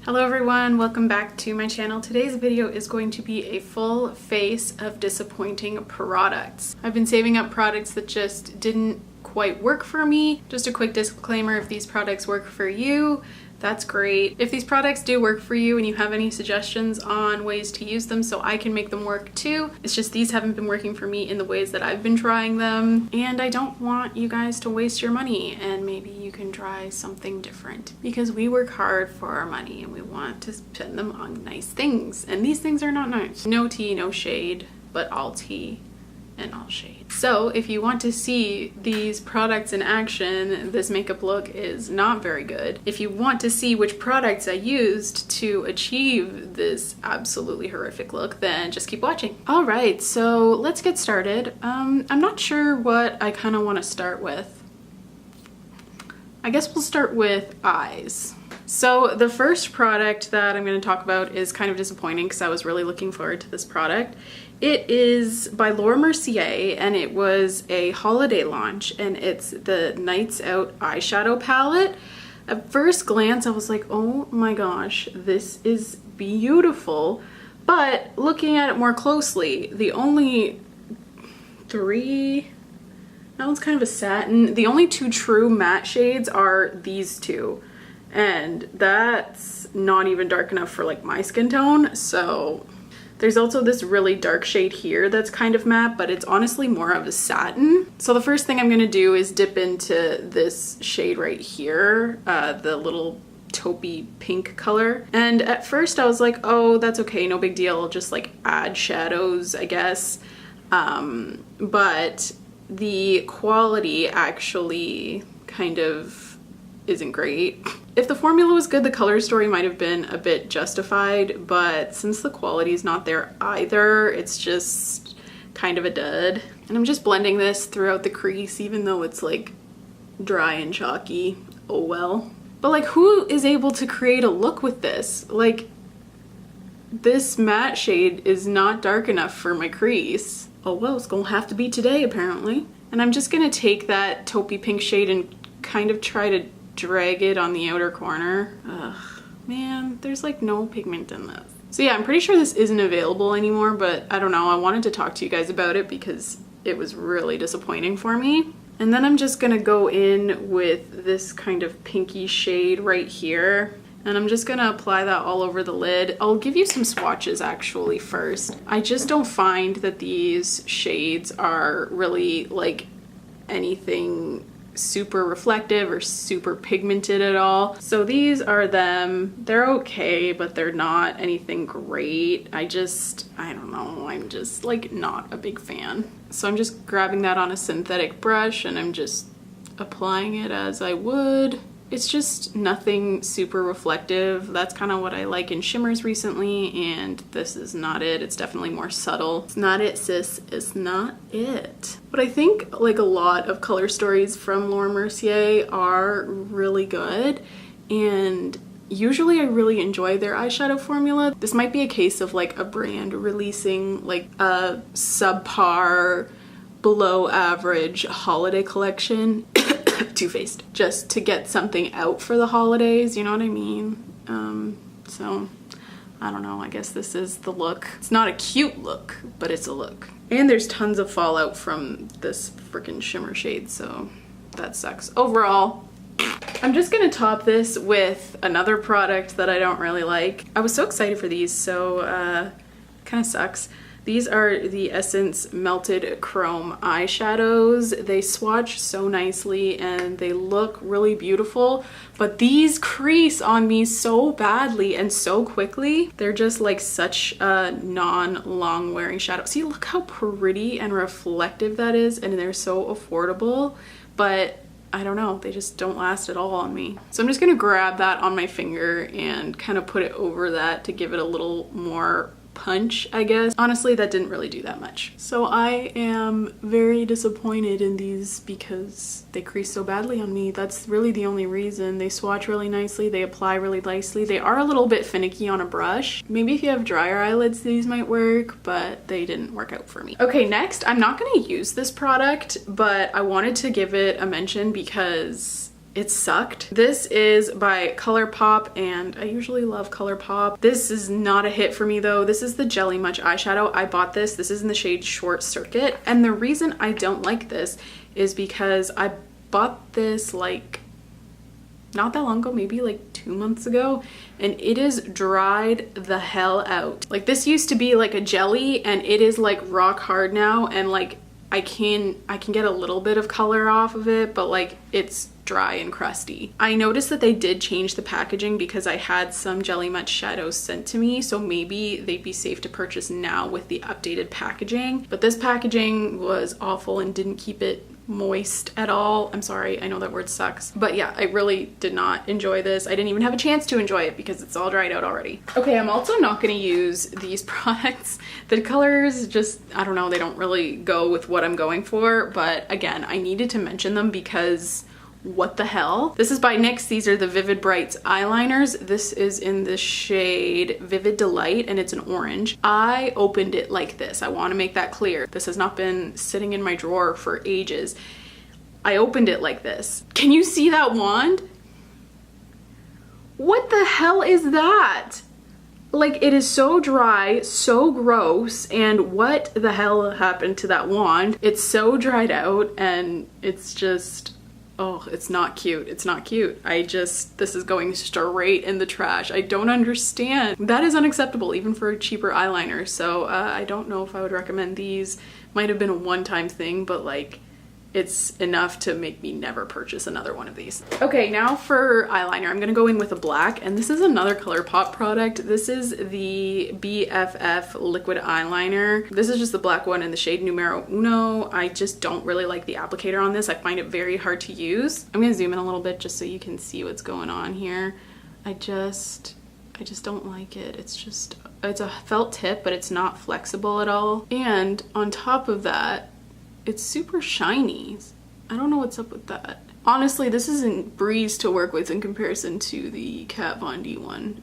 Hello everyone, welcome back to my channel. Today's video is going to be a full face of disappointing products. I've been saving up products that just didn't quite work for me. Just a quick disclaimer, if these products work for you, that's great. If these products do work for you and you have any suggestions on ways to use them so I can make them work too, it's just these haven't been working for me in the ways that I've been trying them, and I don't want you guys to waste your money, and maybe you can try something different because we work hard for our money and we want to spend them on nice things, and these things are not nice. No tea, no shade, but all tea and all shade. So if you want to see these products in action, this makeup look is not very good. If you want to see which products I used to achieve this absolutely horrific look, then just keep watching. All right, so let's get started. I'm not sure what I kind of want to start with. I guess we'll start with eyes. So the first product that I'm going to talk about is kind of disappointing because I was really looking forward to this product. It is by Laura Mercier and it was a holiday launch, and it's the Nights Out eyeshadow palette. At first glance I was like, oh my gosh, this is beautiful, but looking at it more closely, the only three, that one's kind of a satin, the only two true matte shades are these two, and that's not even dark enough for like my skin tone. So there's also this really dark shade here that's kind of matte, but it's honestly more of a satin. So the first thing I'm gonna do is dip into this shade right here, the little taupey pink color. And at first I was like, oh, that's okay, no big deal, I'll just like add shadows, I guess. But the quality actually kind of isn't great. If the formula was good, the color story might have been a bit justified, but since the quality is not there either, it's just kind of a dud. And I'm just blending this throughout the crease, even though it's like dry and chalky. Oh well. But like, who is able to create a look with this? Like, this matte shade is not dark enough for my crease. Oh well, it's gonna have to be today apparently. And I'm just gonna take that taupey pink shade and kind of try to drag it on the outer corner. Ugh, man, there's like no pigment in this. So yeah, I'm pretty sure this isn't available anymore, but I don't know, I wanted to talk to you guys about it because it was really disappointing for me. And then I'm just gonna go in with this kind of pinky shade right here, and I'm just gonna apply that all over the lid. I'll give you some swatches actually first. I just don't find that these shades are really like anything super reflective or super pigmented at all. So these are them. They're okay, but they're not anything great. I don't know, I'm just like not a big fan. So I'm just grabbing that on a synthetic brush and I'm just applying it as I would. It's just nothing super reflective. That's kind of what I like in shimmers recently, and this is not it. It's definitely more subtle. It's not it, sis. It's not it. But I think like a lot of color stories from Laura Mercier are really good, and usually I really enjoy their eyeshadow formula. This might be a case of like a brand releasing like a subpar, below average holiday collection. Too Faced, just to get something out for the holidays, you know what I mean? So I don't know, I guess this is the look. It's not a cute look, but it's a look. And there's tons of fallout from this freaking shimmer shade, so that sucks. Overall, I'm just gonna top this with another product that I don't really like. I was so excited for these, so kind of sucks. These are the Essence Melted Chrome eyeshadows. They swatch so nicely and they look really beautiful, but these crease on me so badly and so quickly. They're just like such a non-long wearing shadow. See, look how pretty and reflective that is, and they're so affordable, but I don't know, they just don't last at all on me. So I'm just gonna grab that on my finger and kind of put it over that to give it a little more punch, I guess. Honestly, that didn't really do that much. So I am very disappointed in these because they crease so badly on me. That's really the only reason. They swatch really nicely, they apply really nicely. They are a little bit finicky on a brush. Maybe if you have drier eyelids, these might work, but they didn't work out for me. Okay, next, I'm not gonna use this product, but I wanted to give it a mention because it sucked. This is by ColourPop, and I usually love ColourPop. This is not a hit for me though. This is the Jelly Much eyeshadow. I bought this. This is in the shade Short Circuit. And the reason I don't like this is because I bought this like not that long ago, maybe like 2 months ago, and it is dried the hell out. Like this used to be like a jelly and it is like rock hard now, and like I can get a little bit of color off of it, but like it's dry and crusty. I noticed that they did change the packaging because I had some Jelly Much shadows sent to me, so maybe they'd be safe to purchase now with the updated packaging. But this packaging was awful and didn't keep it moist at all. I'm sorry, I know that word sucks, but yeah, I really did not enjoy this. I didn't even have a chance to enjoy it because it's all dried out already. Okay, I'm also not going to use these products. The colors just, I don't know, they don't really go with what I'm going for, but again, I needed to mention them because what the hell? This is by NYX. These are the Vivid Brights eyeliners. This is in the shade Vivid Delight and it's an orange. I opened it like this. I want to make that clear. This has not been sitting in my drawer for ages. I opened it like this. Can you see that wand? What the hell is that? Like, it is so dry, so gross, and what the hell happened to that wand? It's so dried out and it's just, oh, it's not cute. It's not cute. This is going straight in the trash. I don't understand. That is unacceptable even for a cheaper eyeliner. So I don't know if I would recommend these. Might have been a one-time thing, but like it's enough to make me never purchase another one of these. Okay, now for eyeliner. I'm gonna go in with a black, and this is another ColourPop product. This is the BFF liquid eyeliner. This is just the black one in the shade Numero Uno. I just don't really like the applicator on this. I find it very hard to use. I'm gonna zoom in a little bit just so you can see what's going on here. I just don't like it. It's a felt tip, but it's not flexible at all. And on top of that, it's super shiny. I don't know what's up with that. Honestly, this isn't breeze to work with in comparison to the Kat Von D one.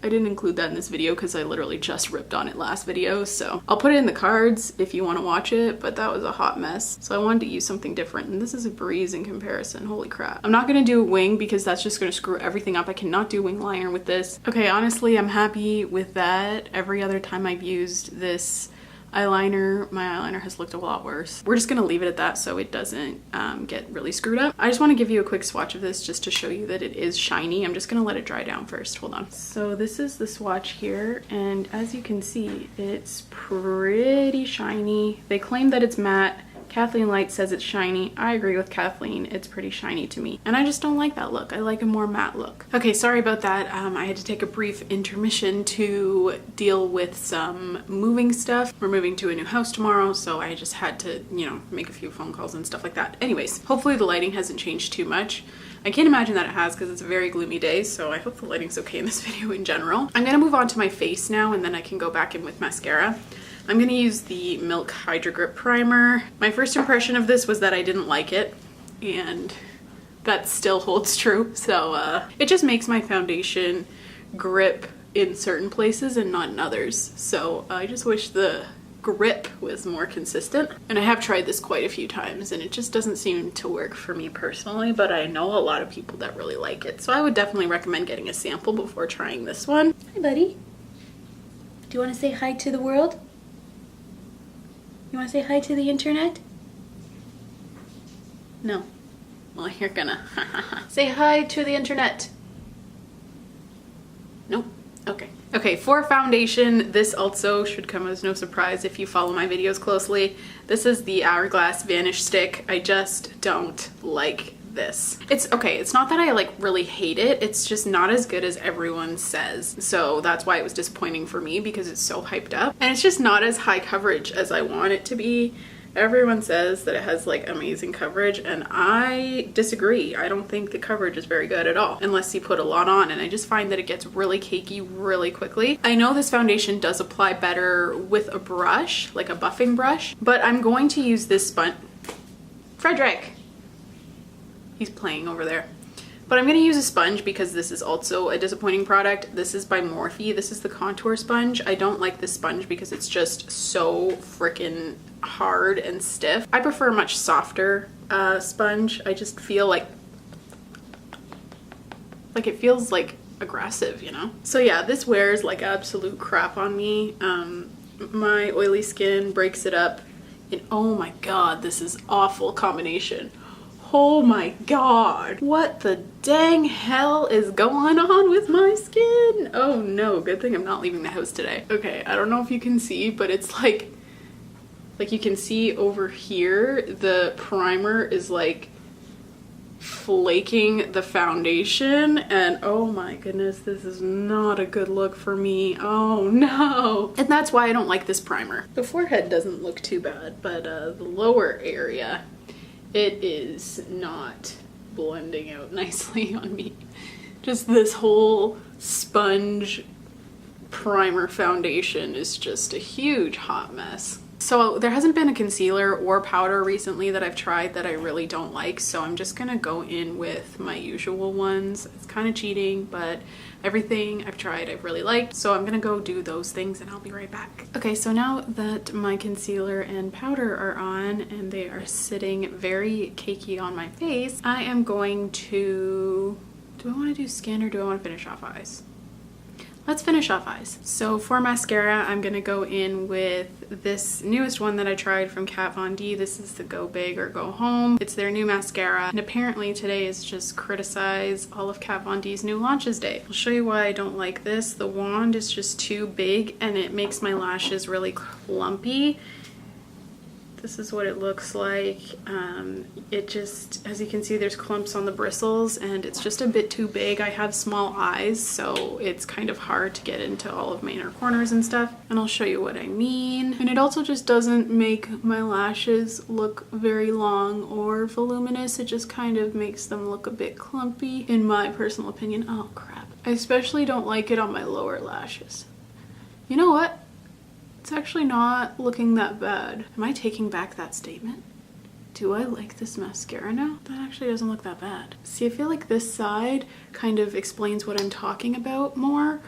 I didn't include that in this video because I literally just ripped on it last video, so I'll put it in the cards if you want to watch it, but that was a hot mess. So I wanted to use something different, and this is a breeze in comparison. Holy crap. I'm not gonna do a wing because that's just gonna screw everything up. I cannot do wing liner with this. Okay, honestly, I'm happy with that. Every other time I've used this eyeliner, my eyeliner has looked a lot worse. We're just gonna leave it at that so it doesn't get really screwed up. I just want to give you a quick swatch of this just to show you that it is shiny. I'm just gonna let it dry down first. Hold on. So this is the swatch here, and as you can see, it's pretty shiny. They claim that it's matte. Kathleen Light says it's shiny. I agree with Kathleen. It's pretty shiny to me. And I just don't like that look. I like a more matte look. Okay, sorry about that. I had to take a brief intermission to deal with some moving stuff. We're moving to a new house tomorrow, so I just had to, you know, make a few phone calls and stuff like that. Anyways, hopefully the lighting hasn't changed too much. I can't imagine that it has because it's a very gloomy day, so I hope the lighting's okay in this video in general. I'm gonna move on to my face now, and then I can go back in with mascara. I'm gonna use the Milk Hydro Grip Primer. My first impression of this was that I didn't like it, and that still holds true. So it just makes my foundation grip in certain places and not in others. So I just wish the grip was more consistent. And I have tried this quite a few times and it just doesn't seem to work for me personally, but I know a lot of people that really like it. So I would definitely recommend getting a sample before trying this one. Hi, buddy. Do you want to say hi to the world? You want to say hi to the internet? No. Well, you're gonna say hi to the internet. Nope. Okay. Okay, for foundation, this also should come as no surprise if you follow my videos closely. This is the Hourglass Vanish Stick. I just don't like this. It's okay, it's not that I like really hate it, it's just not as good as everyone says. So that's why it was disappointing for me because it's so hyped up. And it's just not as high coverage as I want it to be. Everyone says that it has like amazing coverage and I disagree. I don't think the coverage is very good at all unless you put a lot on, and I just find that it gets really cakey really quickly. I know this foundation does apply better with a brush, like a buffing brush, but I'm going to use this sponge. Frederick! He's playing over there. But I'm going to use a sponge because this is also a disappointing product. This is by Morphe. This is the contour sponge. I don't like this sponge because it's just so freaking hard and stiff. I prefer a much softer sponge. I just feel like Like it feels like aggressive, you know? So yeah, this wears like absolute crap on me. My oily skin breaks it up, and oh my god, this is awful combination. Oh my god, what the dang hell is going on with my skin? Oh no, good thing I'm not leaving the house today. Okay, I don't know if you can see, but it's like you can see over here, the primer is like flaking the foundation, and oh my goodness, this is not a good look for me. Oh no. And that's why I don't like this primer. The forehead doesn't look too bad, but the lower area, it is not blending out nicely on me. Just this whole sponge primer foundation is just a huge hot mess. So there hasn't been a concealer or powder recently that I've tried that I really don't like, so I'm just gonna go in with my usual ones. It's kind of cheating, but everything I've tried I've really liked, so I'm gonna go do those things and I'll be right back. Okay, so now that my concealer and powder are on and they are sitting very cakey on my face, I am going to... do I want to do skin or do I want to finish off eyes? Let's finish off eyes. So for mascara, I'm gonna go in with this newest one that I tried from Kat Von D. This is the Go Big or Go Home. It's their new mascara, and apparently today is just criticize all of Kat Von D's new launches day. I'll show you why I don't like this. The wand is just too big and it makes my lashes really clumpy. This is what it looks like. It just, as you can see, there's clumps on the bristles and it's just a bit too big. I have small eyes, so it's kind of hard to get into all of my inner corners and stuff. And I'll show you what I mean. And it also just doesn't make my lashes look very long or voluminous. It just kind of makes them look a bit clumpy, in my personal opinion. Oh crap. I especially don't like it on my lower lashes. You know what? It's actually not looking that bad. Am I taking back that statement? Do I like this mascara now? That actually doesn't look that bad. See, I feel like this side kind of explains what I'm talking about more.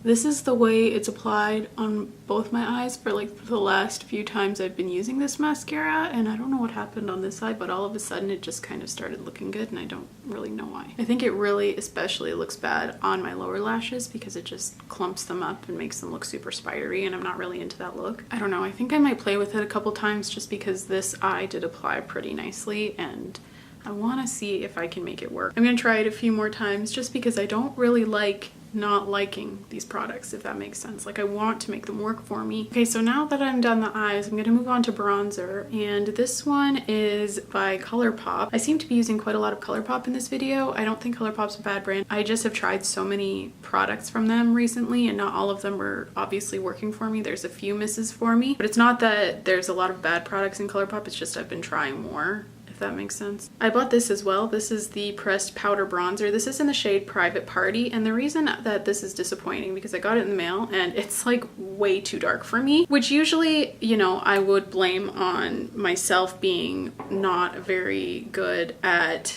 This is the way it's applied on both my eyes for like the last few times I've been using this mascara, and I don't know what happened on this side, but all of a sudden it just kind of started looking good and I don't really know why. I think it really especially looks bad on my lower lashes because it just clumps them up and makes them look super spidery, and I'm not really into that look. I don't know, I think I might play with it a couple times just because this eye did apply pretty nicely and I want to see if I can make it work. I'm gonna try it a few more times just because I don't really like not liking these products, if that makes sense. Like, I want to make them work for me. Okay, so now that I'm done the eyes, I'm gonna move on to bronzer, and this one is by ColourPop. I seem to be using quite a lot of ColourPop in this video. I don't think ColourPop's a bad brand. I just have tried so many products from them recently and not all of them are obviously working for me. There's a few misses for me, but it's not that there's a lot of bad products in ColourPop, it's just I've been trying more, if that makes sense. I bought this as well. This is the pressed powder bronzer. This is in the shade Private Party, and the reason that this is disappointing because I got it in the mail and it's like way too dark for me, which usually, you know, I would blame on myself being not very good at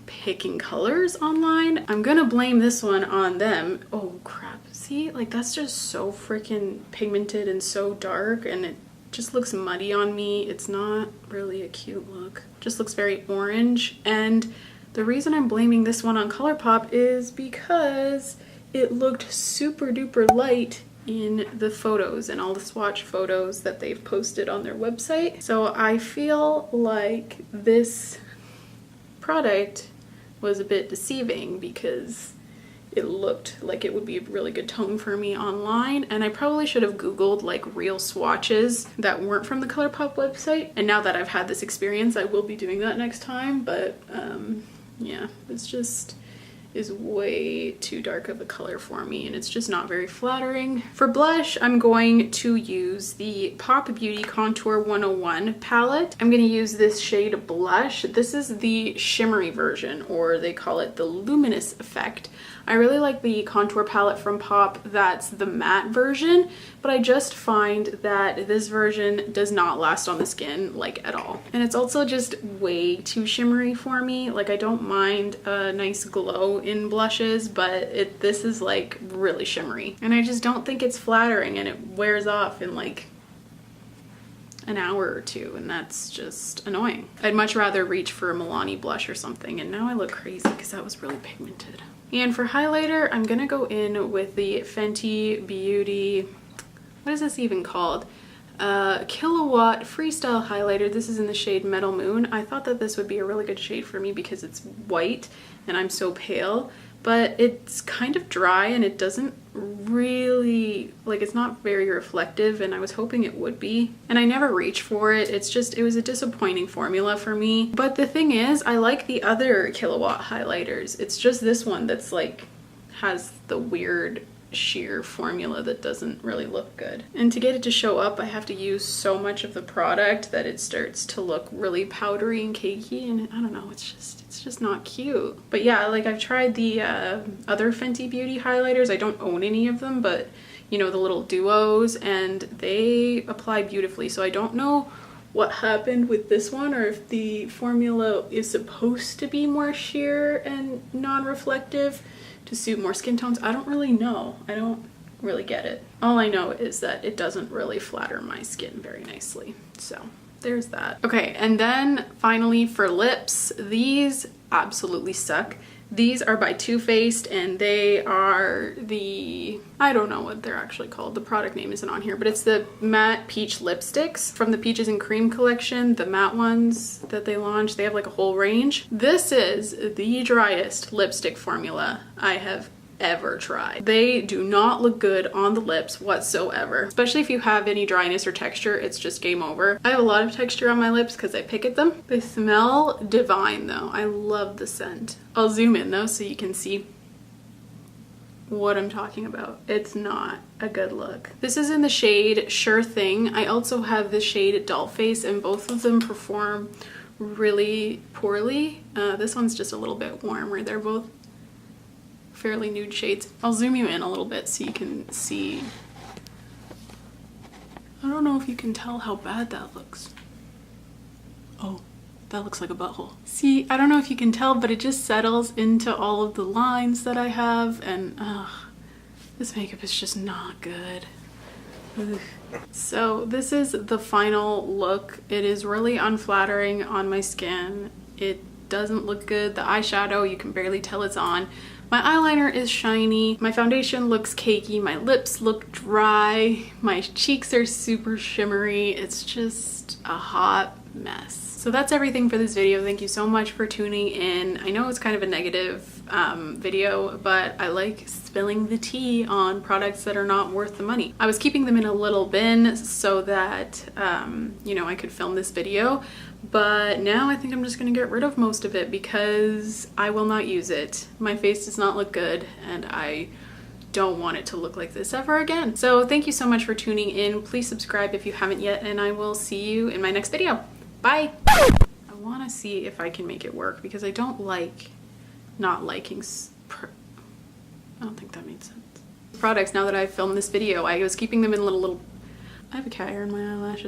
picking colors online. I'm gonna blame this one on them. Oh crap, see, like that's just so freaking pigmented and so dark, and it just looks muddy on me. It's not really a cute look. Just looks very orange. And the reason I'm blaming this one on ColourPop is because it looked super duper light in the photos and all the swatch photos that they've posted on their website. So I feel like this product was a bit deceiving because it looked like it would be a really good tone for me online, and I probably should have googled like real swatches that weren't from the ColourPop website, and now that I've had this experience I will be doing that next time. But yeah, it's just is way too dark of a color for me and it's just not very flattering. For blush, I'm going to use the Pop Beauty Contour 101 palette. I'm going to use this shade Blush. This is the shimmery version, or they call it the Luminous Effect. I really like the contour palette from Pop that's the matte version, but I just find that this version does not last on the skin like at all. And it's also just way too shimmery for me. Like, I don't mind a nice glow in blushes, but this is like really shimmery. And I just don't think it's flattering, and it wears off in like an hour or two, and that's just annoying. I'd much rather reach for a Milani blush or something, and now I look crazy because that was really pigmented. And for highlighter, I'm gonna go in with the Fenty Beauty, what is this even called? Kilowatt Freestyle Highlighter. This is in the shade Metal Moon. I thought that this would be a really good shade for me because it's white and I'm so pale, but it's kind of dry and it doesn't really, like, it's not very reflective, and I was hoping it would be. And I never reach for it. It's just, it was a disappointing formula for me. But the thing is, I like the other Kilowatt highlighters. It's just this one that's like, has the weird sheer formula that doesn't really look good. And to get it to show up, I have to use so much of the product that it starts to look really powdery and cakey, and I don't know, it's just not cute. But yeah, like, I've tried the other Fenty Beauty highlighters. I don't own any of them, but you know, the little duos, and they apply beautifully. So I don't know what happened with this one, or if the formula is supposed to be more sheer and non-reflective to suit more skin tones. I don't really know. I don't really get it. All I know is that it doesn't really flatter my skin very nicely. So there's that. Okay, and then finally for lips, these absolutely suck. These are by Too Faced, and they are the, I don't know what they're actually called. The product name isn't on here, but it's the matte peach lipsticks from the Peaches and Cream collection, the matte ones that they launched. They have like a whole range. This is the driest lipstick formula I have ever tried. They do not look good on the lips whatsoever, especially if you have any dryness or texture. It's just game over. I have a lot of texture on my lips because I pick at them. They smell divine though. I love the scent. I'll zoom in though so you can see what I'm talking about. It's not a good look. This is in the shade Sure Thing. I also have the shade Doll Face, and both of them perform really poorly. This one's just a little bit warmer. They're both fairly nude shades. I'll zoom you in a little bit so you can see. I don't know if you can tell how bad that looks. Oh, that looks like a butthole. See, I don't know if you can tell, but it just settles into all of the lines that I have, and this makeup is just not good. Ugh. So this is the final look. It is really unflattering on my skin. It doesn't look good. The eyeshadow, you can barely tell it's on. My eyeliner is shiny, my foundation looks cakey, my lips look dry, my cheeks are super shimmery. It's just a hot mess. So that's everything for this video. Thank you so much for tuning in. I know it's kind of a negative video, but I like spilling the tea on products that are not worth the money. I was keeping them in a little bin so that, you know, I could film this video. But now I think I'm just gonna get rid of most of it because I will not use it. My face does not look good, and I don't want it to look like this ever again. So thank you so much for tuning in. Please subscribe if you haven't yet, and I will see you in my next video. Bye! I wanna see if I can make it work because I don't like not liking I don't think that made sense. Products, now that I've filmed this video, I was keeping them in little I have a cat hair in my eyelashes.